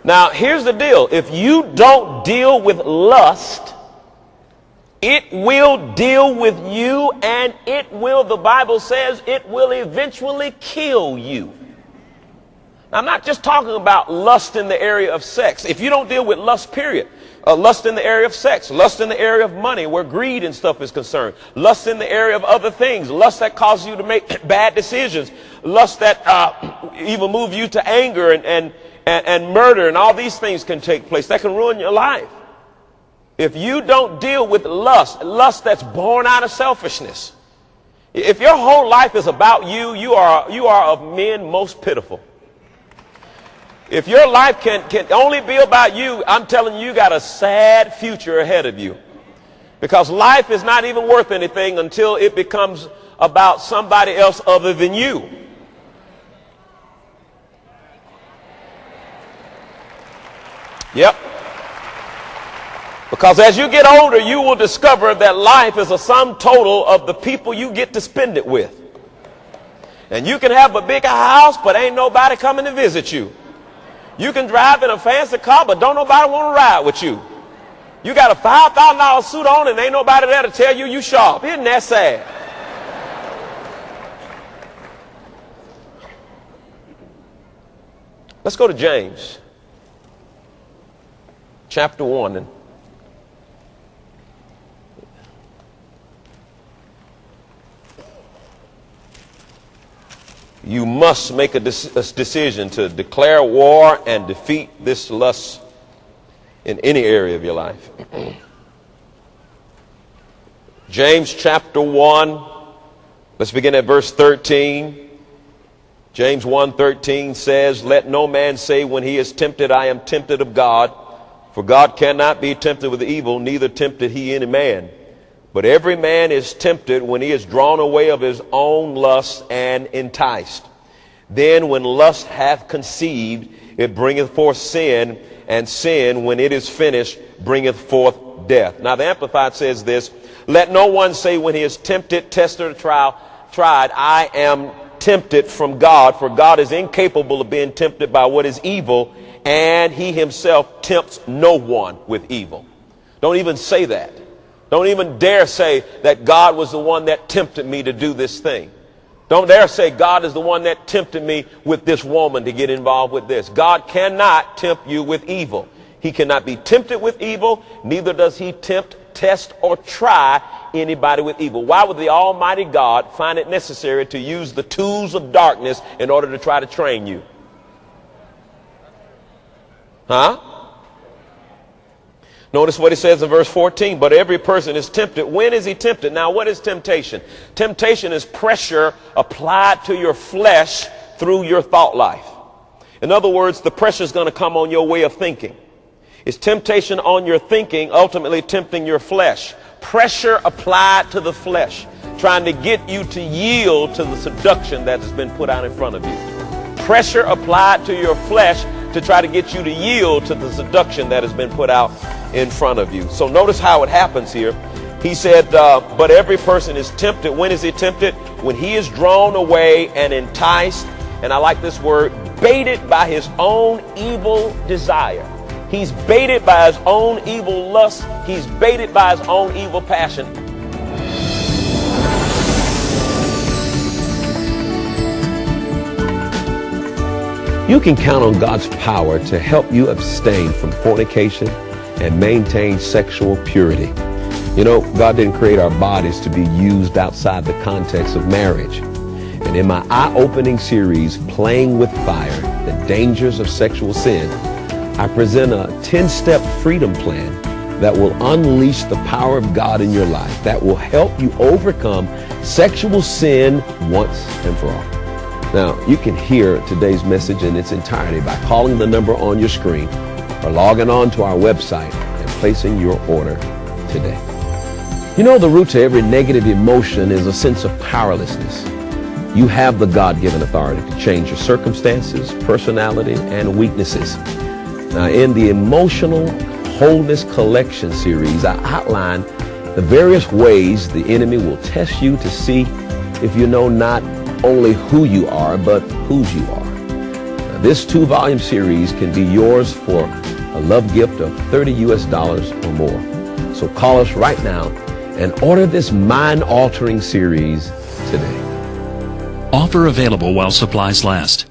Now, here's the deal. If you don't deal with lust, it will deal with you, and it will, the Bible says, it will eventually kill you. Now, I'm not just talking about lust in the area of sex. If you don't deal with lust, period, lust in the area of sex, lust in the area of money, where greed and stuff is concerned, lust in the area of other things, lust that causes you to make bad decisions, lust that even move you to anger and murder, and all these things can take place that can ruin your life. If you don't deal with lust that's born out of selfishness, if your whole life is about you, you are of men most pitiful. If your life can only be about you, I'm telling you, you got a sad future ahead of you. Because life is not even worth anything until it becomes about somebody else other than you. Yep. Because as you get older, you will discover that life is a sum total of the people you get to spend it with. And you can have a bigger house, but ain't nobody coming to visit you. You can drive in a fancy car, but don't nobody want to ride with you. You got a $5,000 suit on and ain't nobody there to tell you you sharp. Isn't that sad? Let's go to James chapter 1. You must make a decision to declare war and defeat this lust in any area of your life. James chapter 1, let's begin at verse 13. James 1:13 says, "Let no man say when he is tempted, I am tempted of God. For God cannot be tempted with evil, neither tempted he any man. But every man is tempted when he is drawn away of his own lust and enticed. Then when lust hath conceived, it bringeth forth sin, and sin, when it is finished, bringeth forth death." Now the Amplified says this, "Let no one say when he is tempted, tested, or tried, I am tempted from God, for God is incapable of being tempted by what is evil, and he himself tempts no one with evil." Don't even say that. Don't even dare say that God was the one that tempted me to do this thing. Don't dare say God is the one that tempted me with this woman to get involved with this. God cannot tempt you with evil. He cannot be tempted with evil, neither does he tempt, test, or try anybody with evil. Why would the Almighty God find it necessary to use the tools of darkness in order to try to train you? Huh? Notice what he says in verse 14, "But every person is tempted." When is he tempted? Now, what is temptation? Temptation is pressure applied to your flesh through your thought life. In other words, the pressure is going to come on your way of thinking. It's temptation on your thinking, ultimately tempting your flesh. Pressure applied to the flesh, trying to get you to yield to the seduction that has been put out in front of you. Pressure applied to your flesh to try to get you to yield to the seduction that has been put out in front of you. So notice how it happens here. He said, but every person is tempted. When is he tempted? When he is drawn away and enticed, and I like this word, baited by his own evil desire. He's baited by his own evil lust. He's baited by his own evil passion. You can count on God's power to help you abstain from fornication and maintain sexual purity. You know, God didn't create our bodies to be used outside the context of marriage. And in my eye-opening series, Playing with Fire, The Dangers of Sexual Sin, I present a 10-step freedom plan that will unleash the power of God in your life, that will help you overcome sexual sin once and for all. Now, you can hear today's message in its entirety by calling the number on your screen or logging on to our website and placing your order today. You know, the root to every negative emotion is a sense of powerlessness. You have the God-given authority to change your circumstances, personality, and weaknesses. Now, in the Emotional Wholeness Collection series, I outline the various ways the enemy will test you to see if you know not only who you are, but whose you are. Now, This 2-volume series can be yours for a love gift of $30 US or more. So call us right now and order this mind-altering series today. Offer available while supplies last.